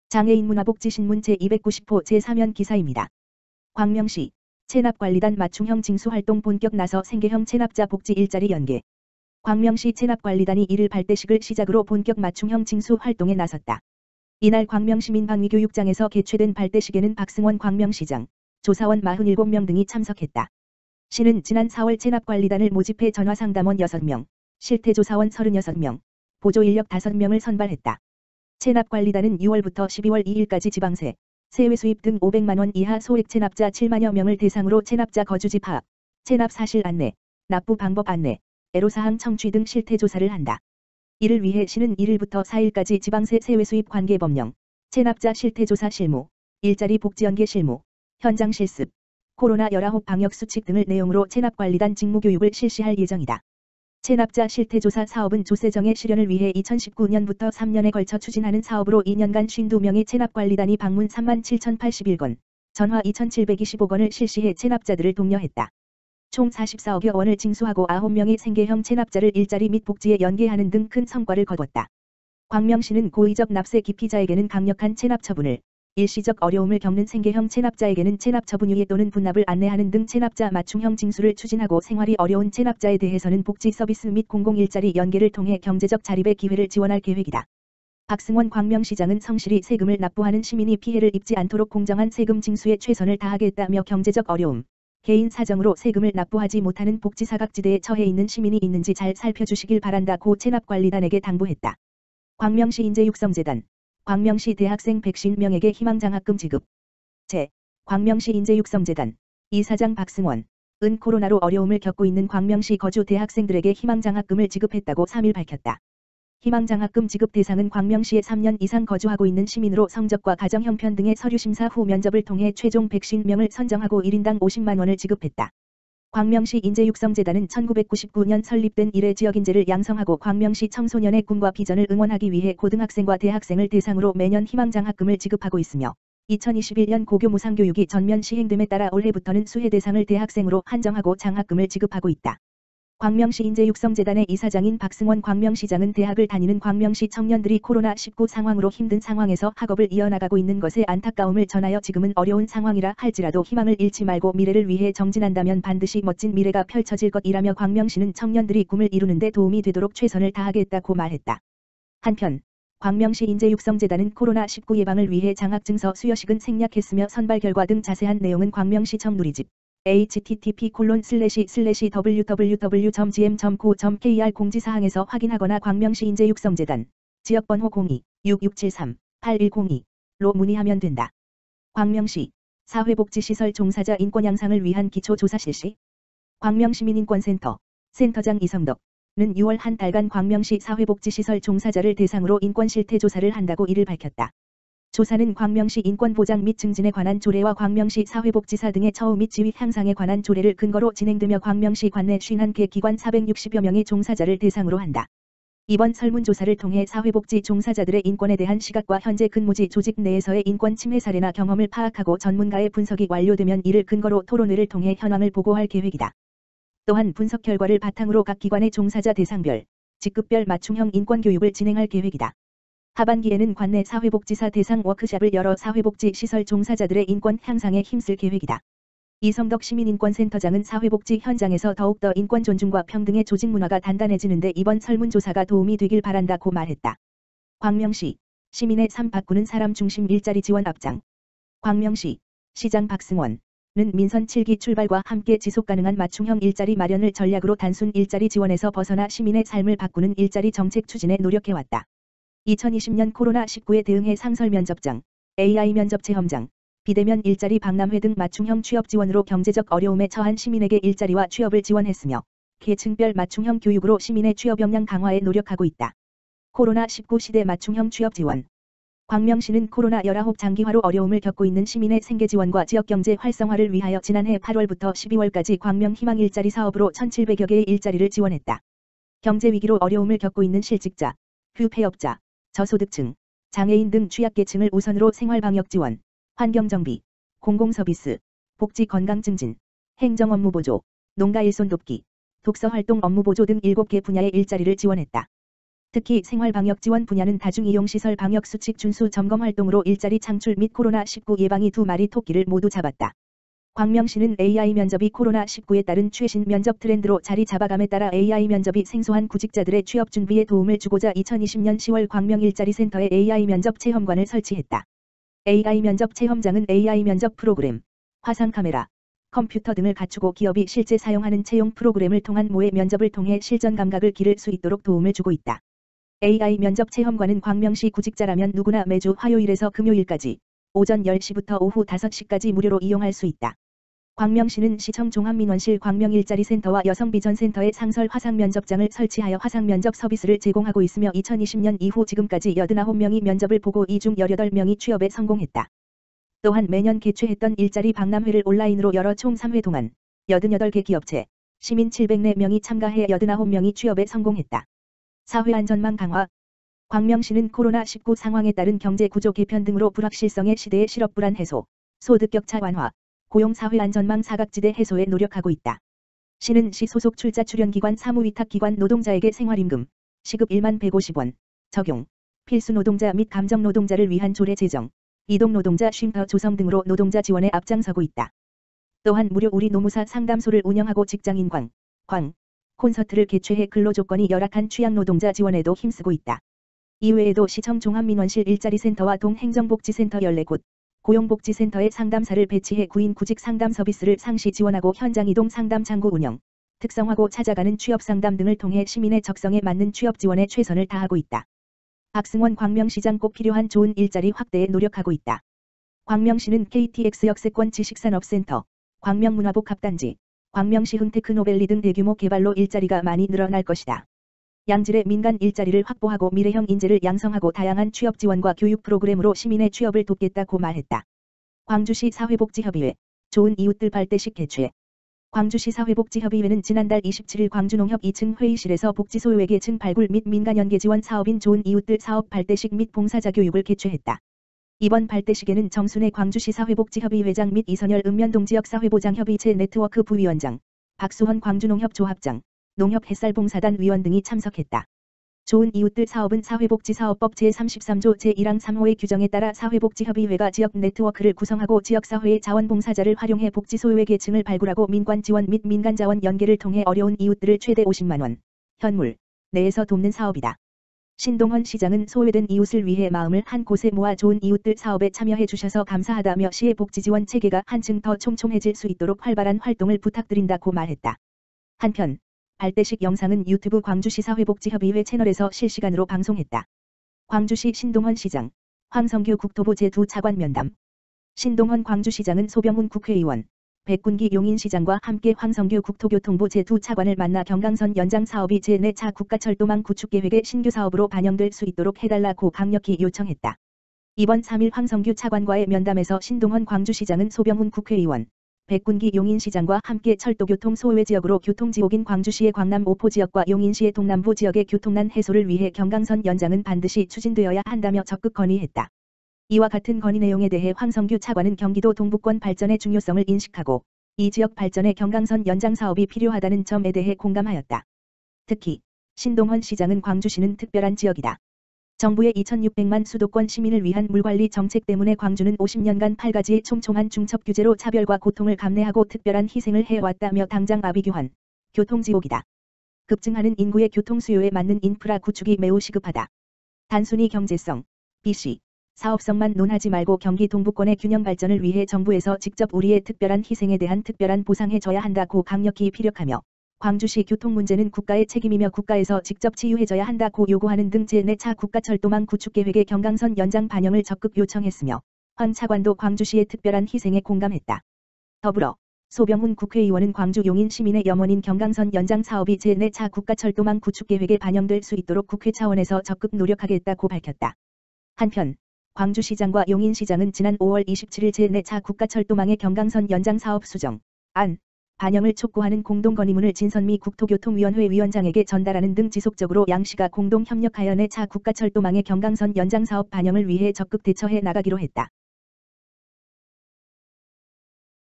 장애인 문화복지신문 제290호 제3연 기사입니다. 광명시 체납관리단 맞춤형 징수활동 본격 나서 생계형 체납자 복지 일자리 연계. 광명시 체납관리단이 1일 발대식을 시작으로 본격 맞춤형 징수활동에 나섰다. 이날 광명시민방위교육장에서 개최된 발대식에는 박승원 광명시장, 조사원 47명 등이 참석했다. 시는 지난 4월 체납관리단을 모집해 전화상담원 6명, 실태조사원 36명, 보조인력 5명을 선발했다. 체납관리단은 6월부터 12월 2일까지 지방세, 세외 수입 등 500만 원 이하 소액 체납자 7만여 명을 대상으로 체납자 거주지 파악, 체납 사실 안내, 납부 방법 안내, 애로사항 청취 등 실태조사를 한다. 이를 위해 시는 1일부터 4일까지 지방세 세외 수입 관계 법령, 체납자 실태조사 실무, 일자리 복지연계 실무, 현장 실습, 코로나19 방역 수칙 등을 내용으로 체납관리단 직무교육을 실시할 예정이다. 체납자 실태조사 사업은 조세정의 실현을 위해 2019년부터 3년에 걸쳐 추진하는 사업으로 2년간 52명의 체납관리단이 방문 37,081건, 전화 2,725건을 실시해 체납자들을 독려했다. 총 44억여 원을 징수하고 9명의 생계형 체납자를 일자리 및 복지에 연계하는 등 큰 성과를 거뒀다. 광명시는 고의적 납세 기피자에게는 강력한 체납 처분을, 일시적 어려움을 겪는 생계형 체납자에게는 체납 처분 유예 또는 분납을 안내하는 등 체납자 맞춤형 징수를 추진하고 생활이 어려운 체납자에 대해서는 복지 서비스 및 공공 일자리 연계를 통해 경제적 자립의 기회를 지원할 계획이다. 박승원 광명시장은 성실히 세금을 납부하는 시민이 피해를 입지 않도록 공정한 세금 징수에 최선을 다하겠다며 경제적 어려움, 개인 사정으로 세금을 납부하지 못하는 복지 사각지대에 처해 있는 시민이 있는지 잘 살펴주시길 바란다고 체납관리단에게 당부했다. 광명시 인재육성재단 광명시 대학생 150명에게 희망장학금 지급. 광명시 인재육성재단 이사장 박승원 은 코로나로 어려움을 겪고 있는 광명시 거주 대학생들에게 희망장학금을 지급했다고 3일 밝혔다. 희망장학금 지급 대상은 광명시에 3년 이상 거주하고 있는 시민으로 성적과 가정 형편 등의 서류 심사 후 면접을 통해 최종 150명을 선정하고 1인당 50만 원을 지급했다. 광명시 인재육성재단은 1999년 설립된 이래 지역인재를 양성하고 광명시 청소년의 꿈과 비전을 응원하기 위해 고등학생과 대학생을 대상으로 매년 희망장학금을 지급하고 있으며 2021년 고교 무상교육이 전면 시행됨에 따라 올해부터는 수혜 대상을 대학생으로 한정하고 장학금을 지급하고 있다. 광명시 인재육성재단의 이사장인 박승원 광명시장은 대학을 다니는 광명시 청년들이 코로나19 상황으로 힘든 상황에서 학업을 이어나가고 있는 것에 안타까움을 전하여 지금은 어려운 상황이라 할지라도 희망을 잃지 말고 미래를 위해 정진한다면 반드시 멋진 미래가 펼쳐질 것이라며 광명시는 청년들이 꿈을 이루는 데 도움이 되도록 최선을 다하겠다고 말했다. 한편 광명시 인재육성재단은 코로나19 예방을 위해 장학증서 수여식은 생략했으며 선발 결과 등 자세한 내용은 광명시청 누리집 http://www.gm.co.kr 공지사항에서 확인하거나 광명시 인재육성재단 지역번호 02-6273-8102로 문의하면 된다. 광명시 사회복지시설 종사자 인권 양상을 위한 기초조사 실시. 광명시민인권센터 센터장 이성덕은 6월 한 달간 광명시 사회복지시설 종사자를 대상으로 인권 실태조사를 한다고 이를 밝혔다. 조사는 광명시 인권보장 및 증진에 관한 조례와 광명시 사회복지사 등의 처우 및 지위 향상에 관한 조례를 근거로 진행되며 광명시 관내 51개 기관 460여 명의 종사자를 대상으로 한다. 이번 설문조사를 통해 사회복지 종사자들의 인권에 대한 시각과 현재 근무지 조직 내에서의 인권 침해 사례나 경험을 파악하고 전문가의 분석이 완료되면 이를 근거로 토론회를 통해 현황을 보고할 계획이다. 또한 분석 결과를 바탕으로 각 기관의 종사자 대상별, 직급별 맞춤형 인권교육을 진행할 계획이다. 하반기에는 관내 사회복지사 대상 워크숍을 열어 사회복지 시설 종사자들의 인권 향상에 힘쓸 계획이다. 이성덕 시민인권센터장은 사회복지 현장에서 더욱더 인권 존중과 평등의 조직 문화가 단단해지는데 이번 설문조사가 도움이 되길 바란다고 말했다. 광명시 시민의 삶 바꾸는 사람 중심 일자리 지원 앞장. 광명시 시장 박승원은 민선 7기 출발과 함께 지속가능한 맞춤형 일자리 마련을 전략으로 단순 일자리 지원에서 벗어나 시민의 삶을 바꾸는 일자리 정책 추진에 노력해왔다. 2020년 코로나19에 대응해 상설 면접장, AI 면접 체험장, 비대면 일자리 박람회 등 맞춤형 취업 지원으로 경제적 어려움에 처한 시민에게 일자리와 취업을 지원했으며 계층별 맞춤형 교육으로 시민의 취업 역량 강화에 노력하고 있다. 코로나19 시대 맞춤형 취업 지원. 광명시는 코로나19 장기화로 어려움을 겪고 있는 시민의 생계 지원과 지역경제 활성화를 위하여 지난해 8월부터 12월까지 광명 희망 일자리 사업으로 1,700여 개의 일자리를 지원했다. 경제 위기로 어려움을 겪고 있는 실직자, 휴폐업자, 저소득층, 장애인 등 취약계층을 우선으로 생활방역 지원, 환경정비, 공공서비스, 복지 건강 증진, 행정업무 보조, 농가 일손 돕기, 독서활동 업무 보조 등 7개 분야의 일자리를 지원했다. 특히 생활방역 지원 분야는 다중이용시설 방역수칙 준수 점검 활동으로 일자리 창출 및 코로나19 예방이 두 마리 토끼를 모두 잡았다. 광명시는 AI 면접이 코로나19에 따른 최신 면접 트렌드로 자리 잡아감에 따라 AI 면접이 생소한 구직자들의 취업 준비에 도움을 주고자 2020년 10월 광명 일자리센터에 AI 면접 체험관을 설치했다. AI 면접 체험장은 AI 면접 프로그램, 화상 카메라, 컴퓨터 등을 갖추고 기업이 실제 사용하는 채용 프로그램을 통한 모의 면접을 통해 실전 감각을 기를 수 있도록 도움을 주고 있다. AI 면접 체험관은 광명시 구직자라면 누구나 매주 화요일에서 금요일까지 오전 10시부터 오후 5시까지 무료로 이용할 수 있다. 광명시는 시청 종합민원실 광명일자리센터와 여성비전센터에 상설 화상면접장을 설치하여 화상면접 서비스를 제공하고 있으며 2020년 이후 지금까지 89명이 면접을 보고 이 중 18명이 취업에 성공했다. 또한 매년 개최했던 일자리 박람회를 온라인으로 열어 총 3회 동안 88개 기업체, 시민 704명이 참가해 89명이 취업에 성공했다. 사회안전망 강화. 광명시는 코로나19 상황에 따른 경제구조 개편 등으로 불확실성의 시대의 실업불안 해소, 소득격차 완화, 고용사회안전망 사각지대 해소에 노력하고 있다. 시는 시 소속 출자 출연기관 사무위탁기관 노동자에게 생활임금, 시급 1만 150원, 적용, 필수노동자 및 감정노동자를 위한 조례 제정, 이동노동자 쉼터 조성 등으로 노동자 지원에 앞장서고 있다. 또한 무료 우리 노무사 상담소를 운영하고 직장인 콘서트를 개최해 근로조건이 열악한 취약노동자 지원에도 힘쓰고 있다. 이외에도 시청 종합민원실 일자리센터와 동행정복지센터 14곳, 고용복지센터에 상담사를 배치해 구인 구직 상담 서비스를 상시 지원하고 현장 이동 상담 창구 운영, 특성화고 찾아가는 취업 상담 등을 통해 시민의 적성에 맞는 취업 지원에 최선을 다하고 있다. 박승원 광명시장 꼭 필요한 좋은 일자리 확대에 노력하고 있다. 광명시는 KTX 역세권 지식산업센터, 광명문화복합단지, 광명시 흥테크노밸리 등 대규모 개발로 일자리가 많이 늘어날 것이다. 양질의 민간 일자리를 확보하고 미래형 인재를 양성하고 다양한 취업 지원과 교육 프로그램으로 시민의 취업을 돕겠다고 말했다. 광주시 사회복지협의회, 좋은 이웃들 발대식 개최. 광주시 사회복지협의회는 지난달 27일 광주농협 2층 회의실에서 복지소외계층 발굴 및 민간연계 지원 사업인 좋은 이웃들 사업 발대식 및 봉사자 교육을 개최했다. 이번 발대식에는 정순애 광주시 사회복지협의 회장 및 이선열 읍면동지역사회보장협의체 네트워크 부위원장, 박수헌 광주농협 조합장, 농협 햇살봉사단 위원 등이 참석했다. 좋은 이웃들 사업은 사회복지사업법 제33조 제1항 3호의 규정에 따라 사회복지협의회가 지역 네트워크를 구성하고 지역사회의 자원봉사자를 활용해 복지소외계층을 발굴하고 민관지원 및 민간자원 연계를 통해 어려운 이웃들을 최대 50만원, 현물, 내에서 돕는 사업이다. 신동헌 시장은 소외된 이웃을 위해 마음을 한 곳에 모아 좋은 이웃들 사업에 참여해 주셔서 감사하다며 시의 복지지원 체계가 한층 더 총총해질 수 있도록 활발한 활동을 부탁드린다고 말했다. 한편 발대식 영상은 유튜브 광주시 사회복지협의회 채널에서 실시간으로 방송했다. 광주시 신동헌 시장, 황성규 국토부 제2 차관 면담. 신동헌 광주시장은 소병훈 국회의원, 백군기 용인시장과 함께 황성규 국토교통부 제2 차관을 만나 경강선 연장 사업이 제4차 국가철도망 구축계획의 신규 사업으로 반영될 수 있도록 해달라고 강력히 요청했다. 이번 3일 황성규 차관과의 면담에서 신동헌 광주시장은 소병훈 국회의원, 백군기 용인시장과 함께 철도교통 소외지역으로 교통지옥인 광주시의 광남 오포지역과 용인시의 동남부 지역의 교통난 해소를 위해 경강선 연장은 반드시 추진되어야 한다며 적극 건의했다. 이와 같은 건의 내용에 대해 황성규 차관은 경기도 동부권 발전의 중요성을 인식하고 이 지역 발전에 경강선 연장 사업이 필요하다는 점에 대해 공감하였다. 특히 신동헌 시장은 광주시는 특별한 지역이다. 정부의 2600만 수도권 시민을 위한 물관리 정책 때문에 광주는 50년간 8가지의 촘촘한 중첩 규제로 차별과 고통을 감내하고 특별한 희생을 해왔다며 당장 아비규환, 교통지옥이다. 급증하는 인구의 교통 수요에 맞는 인프라 구축이 매우 시급하다. 단순히 경제성, BC, 사업성만 논하지 말고 경기 동부권의 균형 발전을 위해 정부에서 직접 우리의 특별한 희생에 대한 특별한 보상해줘야 한다고 강력히 피력하며 광주시 교통 문제는 국가의 책임이며 국가에서 직접 치유해줘야 한다고 요구하는 등 제4차 국가철도망 구축계획의 경강선 연장 반영을 적극 요청했으며 황 차관도 광주시의 특별한 희생에 공감했다. 더불어 소병훈 국회의원은 광주 용인 시민의 염원인 경강선 연장 사업이 제4차 국가철도망 구축계획에 반영될 수 있도록 국회 차원에서 적극 노력하겠다고 밝혔다. 한편 광주시장과 용인시장은 지난 5월 27일 제4차 국가철도망의 경강선 연장 사업 수정, 안, 반영을 촉구하는 공동건의문을 진선미 국토교통위원회 위원장에게 전달하는 등 지속적으로 양시가 공동 협력하여 4차 국가철도망의 경강선 연장 사업 반영을 위해 적극 대처해 나가기로 했다.